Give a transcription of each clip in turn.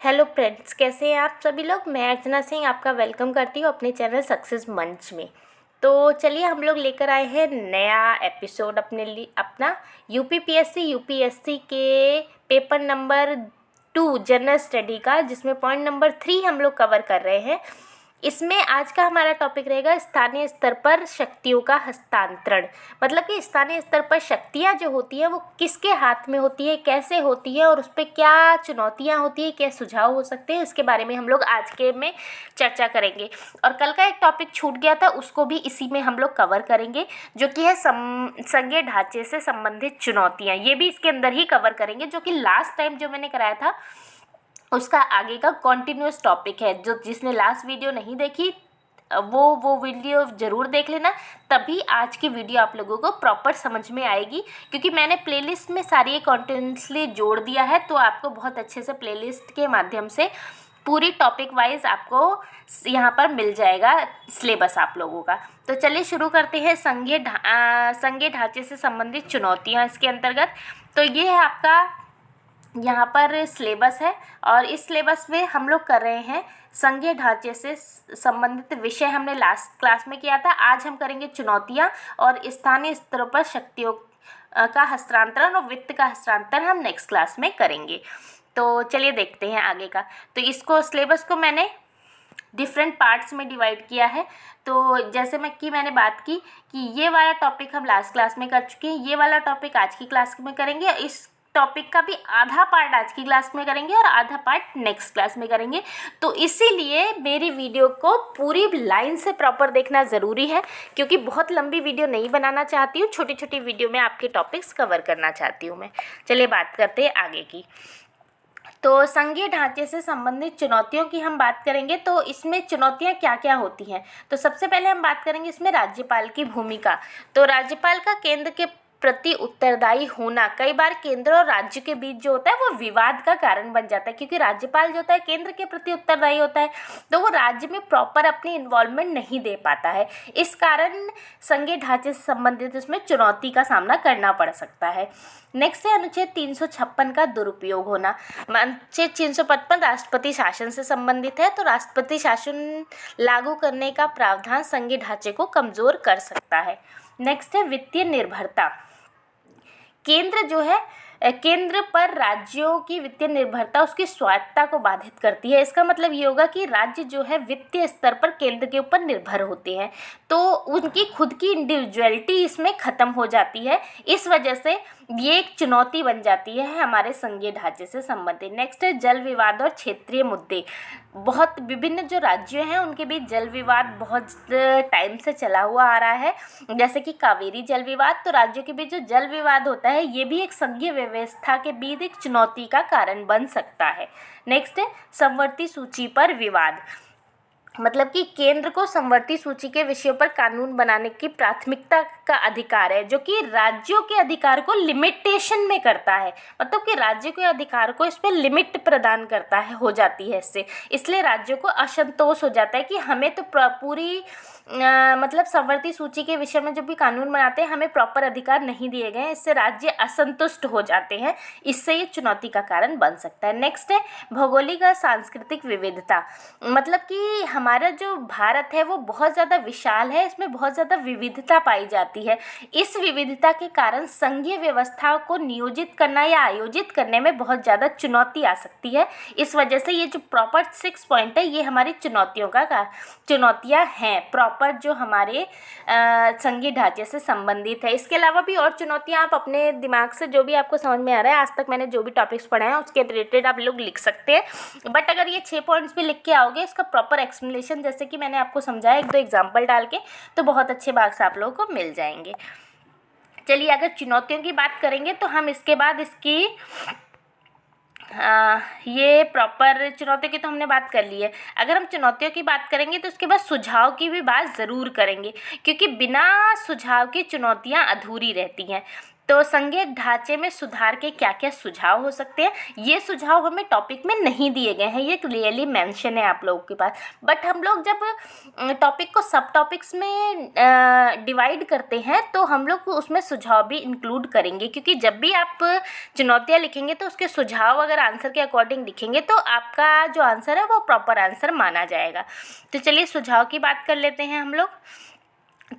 Hello friends, कैसे हैं आप सभी लोग। मैं अर्चना सिंह आपका वेलकम करती हूँ अपने चैनल सक्सेस मंच में। तो चलिए हम लोग लेकर आए हैं नया एपिसोड अपने लिए, अपना यूपीएससी के पेपर नंबर 2 जनरल स्टडी का, जिसमें पॉइंट नंबर 3 हम लोग कवर कर रहे हैं। इसमें आज का हमारा टॉपिक रहेगा स्थानीय स्तर पर शक्तियों का हस्तांतरण। मतलब कि स्थानीय स्तर पर शक्तियाँ जो होती हैं वो किसके हाथ में होती है, कैसे होती है और उस पर क्या चुनौतियाँ होती है, क्या सुझाव हो सकते हैं, इसके बारे में हम लोग आज के में चर्चा करेंगे। और कल का एक टॉपिक छूट गया था, उसको भी इसी में हम लोग कवर करेंगे, जो कि है संघीय ढांचे से संबंधित चुनौतियाँ। ये भी इसके अंदर ही कवर करेंगे, जो कि लास्ट टाइम जो मैंने कराया था उसका आगे का कॉन्टिन्यूस टॉपिक है। जो जिसने लास्ट वीडियो नहीं देखी वो वीडियो ज़रूर देख लेना, तभी आज की वीडियो आप लोगों को प्रॉपर समझ में आएगी। क्योंकि मैंने प्लेलिस्ट में सारी कंटिन्यूसली जोड़ दिया है, तो आपको बहुत अच्छे से प्लेलिस्ट के माध्यम से पूरी टॉपिक वाइज आपको यहाँ पर मिल जाएगा सिलेबस आप लोगों का। तो चलिए शुरू करते हैं संघीय ढांचे से संबंधित चुनौतियाँ इसके अंतर्गत। तो ये है आपका यहाँ पर सिलेबस है, और इस सिलेबस में हम लोग कर रहे हैं संघीय ढांचे से संबंधित विषय हमने लास्ट क्लास में किया था। आज हम करेंगे चुनौतियाँ और स्थानीय स्तरों पर शक्तियों का हस्तांतरण और वित्त का हस्तांतरण हम नेक्स्ट क्लास में करेंगे। तो चलिए देखते हैं आगे का। तो इसको सिलेबस को मैंने डिफरेंट पार्ट्स में डिवाइड किया है। तो जैसे मैंने बात की कि ये वाला टॉपिक हम लास्ट क्लास में कर चुके हैं, ये वाला टॉपिक आज की क्लास में करेंगे। इस टॉपिक का भी आधा पार्ट आज की क्लास में करेंगे और आधा पार्ट नेक्स्ट क्लास में करेंगे। तो इसीलिए मेरी वीडियो को पूरी लाइन से प्रॉपर देखना ज़रूरी है, क्योंकि बहुत लंबी वीडियो नहीं बनाना चाहती हूँ, छोटी छोटी वीडियो में आपके टॉपिक्स कवर करना चाहती हूँ मैं। चलिए बात करते हैं आगे की। तो संघीय ढांचे से संबंधित चुनौतियों की हम बात करेंगे। तो इसमें चुनौतियां क्या क्या होती हैं, तो सबसे पहले हम बात करेंगे इसमें राज्यपाल की भूमिका। तो राज्यपाल का केंद्र के प्रति उत्तरदायी होना कई बार केंद्र और राज्य के बीच जो होता है वो विवाद का कारण बन जाता है, क्योंकि राज्यपाल जो होता है केंद्र के प्रति उत्तरदायी होता है, तो वो राज्य में प्रॉपर अपनी इन्वॉल्वमेंट नहीं दे पाता है। इस कारण संघीय ढांचे से संबंधित इसमें चुनौती का सामना करना पड़ सकता है। नेक्स्ट है अनुच्छेद 356 का दुरुपयोग होना। अनुच्छेद 355 राष्ट्रपति शासन से संबंधित है। तो राष्ट्रपति शासन लागू करने का प्रावधान संघीय ढांचे को कमजोर कर सकता है। नेक्स्ट है वित्तीय निर्भरता। केंद्र पर राज्यों की वित्तीय निर्भरता उसकी स्वायत्तता को बाधित करती है। इसका मतलब ये होगा कि राज्य जो है वित्तीय स्तर पर केंद्र के ऊपर निर्भर होते हैं, तो उनकी खुद की इंडिविजुअलिटी इसमें ख़त्म हो जाती है। इस वजह से ये एक चुनौती बन जाती है हमारे संघीय ढांचे से संबंधित। नेक्स्ट है जल विवाद और क्षेत्रीय मुद्दे। बहुत विभिन्न जो राज्य हैं उनके बीच जल विवाद बहुत टाइम से चला हुआ आ रहा है, जैसे कि कावेरी जल विवाद। तो राज्यों के बीच जो जल विवाद होता है ये भी एक संघीय व्यवस्था के बीच एक चुनौती का कारण बन सकता है। नेक्स्ट है समवर्ती सूची पर विवाद। मतलब कि केंद्र को समवर्ती सूची के विषयों पर कानून बनाने की प्राथमिकता का अधिकार है, जो कि राज्यों के अधिकार को लिमिटेशन में करता है। मतलब कि राज्यों के अधिकार को इस पर लिमिट प्रदान करता है, हो जाती है इससे। इसलिए राज्यों को असंतोष हो जाता है कि हमें तो पूरी मतलब समवर्ती सूची के विषय में जो भी कानून बनाते हैं हमें प्रॉपर अधिकार नहीं दिए गए हैं। इससे राज्य असंतुष्ट हो जाते हैं, इससे ये चुनौती का कारण बन सकता है। नेक्स्ट है भौगोलिक और सांस्कृतिक विविधता। मतलब कि हमारा जो भारत है वो बहुत ज़्यादा विशाल है, इसमें बहुत ज़्यादा विविधता पाई जाती है। इस विविधता के कारण संघीय व्यवस्था को नियोजित करना या आयोजित करने में बहुत ज़्यादा चुनौती आ सकती है। इस वजह से ये जो प्रॉपर 6 पॉइंट है ये हमारी चुनौतियाँ हैं प्रॉपर, जो हमारे संघीय ढांचे से संबंधित है। इसके अलावा भी और चुनौतियाँ आप अपने दिमाग से जो भी आपको समझ में आ रहा है, आज तक मैंने जो भी टॉपिक्स पढ़े हैं उसके रिलेटेड आप लोग लिख सकते हैं। बट अगर ये 6 पॉइंट्स भी लिख के आओगे, इसका प्रॉपर एक्सप्लेनेशन जैसे कि मैंने आपको समझाया 1-2 एग्जाम्पल डाल के, तो बहुत अच्छे मार्क्स आप लोगों को मिल जाएंगे। चलिए अगर चुनौतियों की बात करेंगे तो हम इसके बाद इसकी ये प्रॉपर चुनौतियों की तो हमने बात कर ली है। अगर हम चुनौतियों की बात करेंगे तो उसके बाद सुझाव की भी बात ज़रूर करेंगे, क्योंकि बिना सुझाव की चुनौतियाँ अधूरी रहती हैं। तो संघीय ढांचे में सुधार के क्या क्या सुझाव हो सकते हैं, ये सुझाव हमें टॉपिक में नहीं दिए गए हैं, ये क्लियरली मेंशन है आप लोगों के पास। बट हम लोग जब टॉपिक को सब टॉपिक्स में डिवाइड करते हैं तो हम लोग उसमें सुझाव भी इंक्लूड करेंगे, क्योंकि जब भी आप चुनौतियाँ लिखेंगे तो उसके सुझाव अगर आंसर के अकॉर्डिंग लिखेंगे तो आपका जो आंसर है वो प्रॉपर आंसर माना जाएगा। तो चलिए सुझाव की बात कर लेते हैं हम लोग।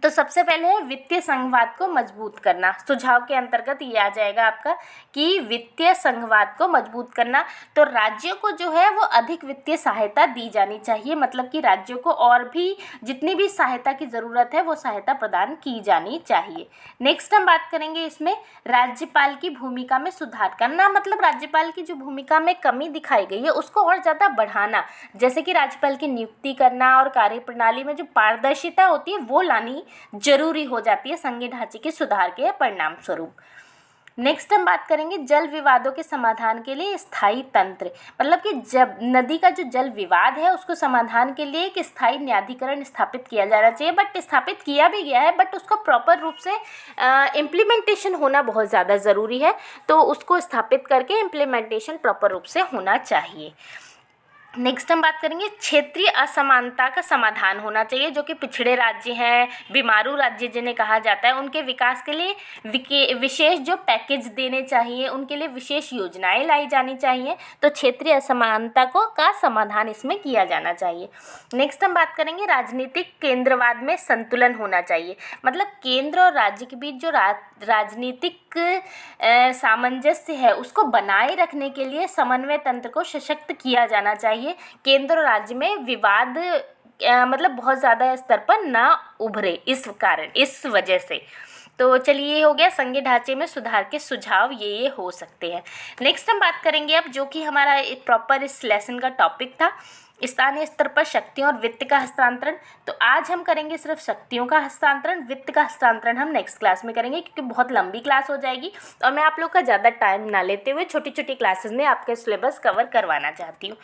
तो सबसे पहले है वित्तीय संघवाद को मजबूत करना। सुझाव के अंतर्गत ये आ जाएगा आपका कि वित्तीय संघवाद को मजबूत करना, तो राज्यों को जो है वो अधिक वित्तीय सहायता दी जानी चाहिए, मतलब कि राज्यों को और भी जितनी भी सहायता की ज़रूरत है वो सहायता प्रदान की जानी चाहिए। नेक्स्ट हम बात करेंगे इसमें राज्यपाल की भूमिका में सुधार करना, मतलब राज्यपाल की जो भूमिका में कमी दिखाई गई है उसको और ज़्यादा बढ़ाना, जैसे कि राज्यपाल की नियुक्ति करना और कार्यप्रणाली में जो पारदर्शिता होती है वो लानी जरूरी हो जाती है संघीय ढांचे के सुधार के परिणाम स्वरूप। नेक्स्ट हम बात करेंगे जल विवादों के समाधान के लिए स्थायी तंत्र, मतलब कि जब नदी का जो जल विवाद है उसको समाधान के लिए एक स्थायी न्यायाधिकरण स्थापित किया जाना चाहिए। बट स्थापित किया भी गया है, बट उसका प्रॉपर रूप से इम्प्लीमेंटेशन होना बहुत ज़्यादा ज़रूरी है, तो उसको स्थापित करके इम्प्लीमेंटेशन प्रॉपर रूप से होना चाहिए। नेक्स्ट हम बात करेंगे क्षेत्रीय असमानता का समाधान होना चाहिए, जो कि पिछड़े राज्य हैं, बीमारू राज्य जिन्हें कहा जाता है, उनके विकास के लिए विशेष जो पैकेज देने चाहिए, उनके लिए विशेष योजनाएं लाई जानी चाहिए। तो क्षेत्रीय असमानता का समाधान इसमें किया जाना चाहिए। नेक्स्ट हम बात करेंगे राजनीतिक केंद्रवाद में संतुलन होना चाहिए, मतलब केंद्र और राज्य के बीच जो राजनीतिक सामंजस्य है उसको बनाए रखने के लिए समन्वय तंत्र को सशक्त किया जाना चाहिए। केंद्र और राज्य में विवाद मतलब बहुत ज़्यादा स्तर पर ना उभरे इस वजह से। तो चलिए ये हो गया संघीय ढांचे में सुधार के सुझाव, ये हो सकते हैं। नेक्स्ट हम बात करेंगे अब जो कि हमारा प्रॉपर इस लेसन का टॉपिक था, स्थानीय स्तर पर शक्तियों और वित्त का हस्तांतरण। तो आज हम करेंगे सिर्फ शक्तियों का हस्तांतरण, वित्त का हस्तांतरण हम नेक्स्ट क्लास में करेंगे, क्योंकि बहुत लंबी क्लास हो जाएगी और मैं आप लोग का ज़्यादा टाइम ना लेते हुए छोटी छोटी क्लासेस में आपके सिलेबस कवर करवाना चाहती हूँ।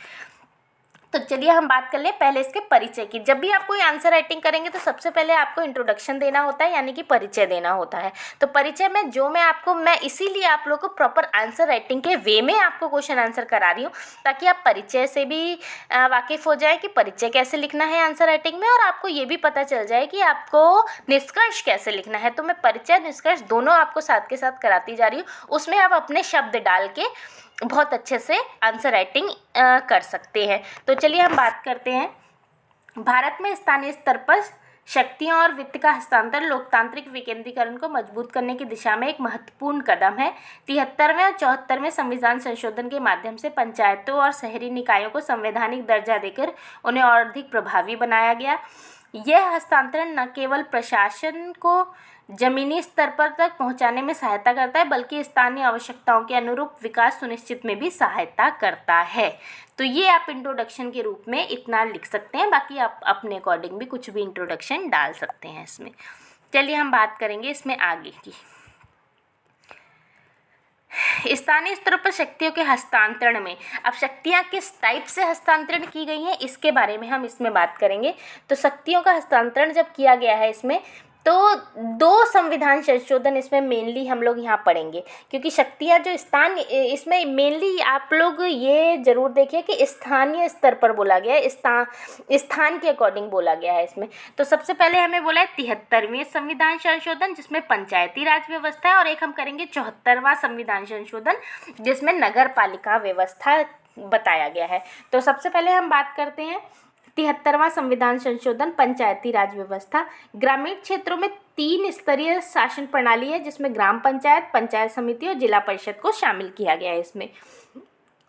तो चलिए हम बात कर लें पहले इसके परिचय की। जब भी आप कोई आंसर राइटिंग करेंगे तो सबसे पहले आपको इंट्रोडक्शन देना होता है, यानी कि परिचय देना होता है। तो परिचय में जो मैं इसीलिए आप लोग को प्रॉपर आंसर राइटिंग के वे में आपको क्वेश्चन आंसर करा रही हूँ, ताकि आप परिचय से भी वाकिफ़ हो जाए कि परिचय कैसे लिखना है आंसर राइटिंग में, और आपको ये भी पता चल जाए कि आपको निष्कर्ष कैसे लिखना है। तो मैं परिचय निष्कर्ष दोनों आपको साथ के साथ कराती जा रही हूँ, उसमें आप अपने शब्द डाल के बहुत अच्छे से आंसर राइटिंग कर सकते हैं। तो चलिए हम बात करते हैं। भारत में स्थानीय स्तर पर शक्तियों और वित्त का हस्तांतरण लोकतांत्रिक विकेंद्रीकरण को मजबूत करने की दिशा में एक महत्वपूर्ण कदम है। 73वें और 74वें संविधान संशोधन के माध्यम से पंचायतों और शहरी निकायों को संवैधानिक दर्जा देकर उन्हें और अधिक प्रभावी बनाया गया। यह हस्तांतरण न केवल प्रशासन को जमीनी स्तर पर तक पहुंचाने में सहायता करता है, बल्कि स्थानीय आवश्यकताओं के अनुरूप विकास सुनिश्चित में भी सहायता करता है। तो ये आप इंट्रोडक्शन के रूप में इतना लिख सकते हैं, बाकी आप अपने अकॉर्डिंग भी कुछ भी इंट्रोडक्शन डाल सकते हैं इसमें। चलिए हम बात करेंगे इसमें आगे की। स्थानीय स्तर पर शक्तियों के हस्तांतरण में अब शक्तियाँ किस टाइप से हस्तांतरण की गई हैं इसके बारे में हम इसमें बात करेंगे। तो शक्तियों का हस्तांतरण जब किया गया है इसमें, तो 2 संविधान संशोधन इसमें मेनली हम लोग यहाँ पढ़ेंगे, क्योंकि शक्तियाँ जो इसमें मेनली आप लोग ये ज़रूर देखिए कि स्थानीय स्तर पर बोला गया है, स्थान के अकॉर्डिंग बोला गया है इसमें। तो सबसे पहले हमें बोला है 73वें संविधान संशोधन जिसमें पंचायती राज व्यवस्था है, और एक हम करेंगे 74वां संविधान संशोधन जिसमें नगर पालिका व्यवस्था बताया गया है। तो सबसे पहले हम बात करते हैं 73वां संविधान संशोधन पंचायती राज व्यवस्था। ग्रामीण क्षेत्रों में 3 स्तरीय शासन प्रणाली है, जिसमें ग्राम पंचायत, पंचायत समिति और जिला परिषद को शामिल किया गया है इसमें।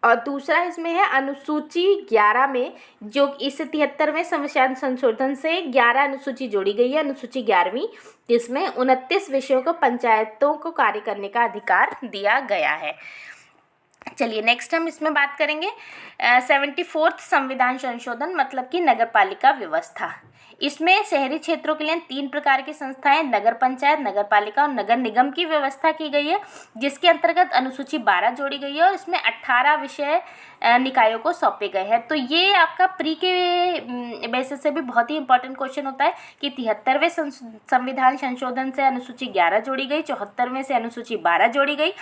और दूसरा इसमें है अनुसूची 11 में, जो इस 73वें संविधान संशोधन से 11 अनुसूची जोड़ी गई है, अनुसूची 11वीं, जिसमें 29 विषयों को पंचायतों को कार्य करने का अधिकार दिया गया है। चलिए नेक्स्ट हम इसमें बात करेंगे 74th संविधान संशोधन, मतलब कि नगर पालिका व्यवस्था। इसमें शहरी क्षेत्रों के लिए 3 प्रकार की संस्थाएं, नगर पंचायत, नगर पालिका और नगर निगम की व्यवस्था की गई है, जिसके अंतर्गत अनुसूची 12 जोड़ी गई है और इसमें 18 विषय निकायों को सौंपे गए हैं। तो ये आपका प्री के बेसिस से भी बहुत ही इंपॉर्टेंट क्वेश्चन होता है कि 73वें संविधान संशोधन से अनुसूची 11 जोड़ी गई, 74वें से अनुसूची 12 जोड़ी गई,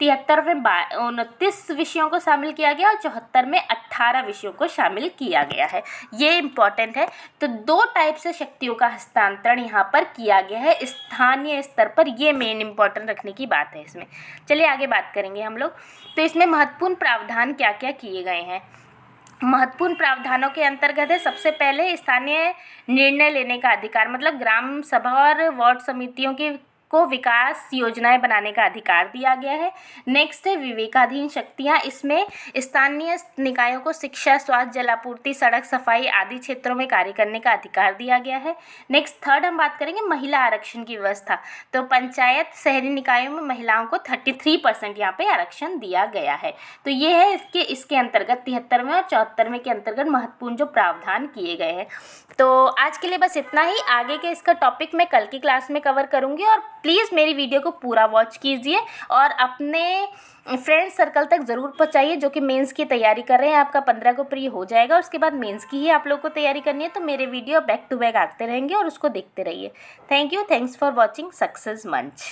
73 में 29 विषयों को शामिल किया गया और 74 में 18 विषयों को शामिल किया गया है। ये इम्पॉर्टेंट है। तो 2 टाइप से शक्तियों का हस्तांतरण यहाँ पर किया गया है स्थानीय स्तर पर, ये मेन इम्पॉर्टेंट रखने की बात है इसमें। चलिए आगे बात करेंगे हम लोग। तो इसमें महत्वपूर्ण प्रावधान क्या क्या किए गए हैं। महत्वपूर्ण प्रावधानों के अंतर्गत है सबसे पहले स्थानीय निर्णय लेने का अधिकार, मतलब ग्राम सभा और वार्ड समितियों को विकास योजनाएं बनाने का अधिकार दिया गया है। नेक्स्ट है विवेकाधीन शक्तियां, इसमें स्थानीय निकायों को शिक्षा, स्वास्थ्य, जल आपूर्ति, सड़क सफाई आदि क्षेत्रों में कार्य करने का अधिकार दिया गया है। नेक्स्ट थर्ड हम बात करेंगे महिला आरक्षण की व्यवस्था। तो पंचायत शहरी निकायों में महिलाओं को 33% यहाँ पे आरक्षण दिया गया है। तो ये है इसके अंतर्गत 73वें और 74वें के अंतर्गत महत्वपूर्ण जो प्रावधान किए गए हैं। तो आज के लिए बस इतना ही। आगे के इसका टॉपिक मैं कल की क्लास में कवर करूँगी और प्लीज़ मेरी वीडियो को पूरा वॉच कीजिए और अपने फ्रेंड्स सर्कल तक ज़रूर पहुँचाइए जो कि मेंस की तैयारी कर रहे हैं। आपका 15 को प्री हो जाएगा, उसके बाद मेंस की ही आप लोग को तैयारी करनी है। तो मेरे वीडियो बैक टू बैक आते रहेंगे और उसको देखते रहिए। Thank you, thanks for watching success मंच।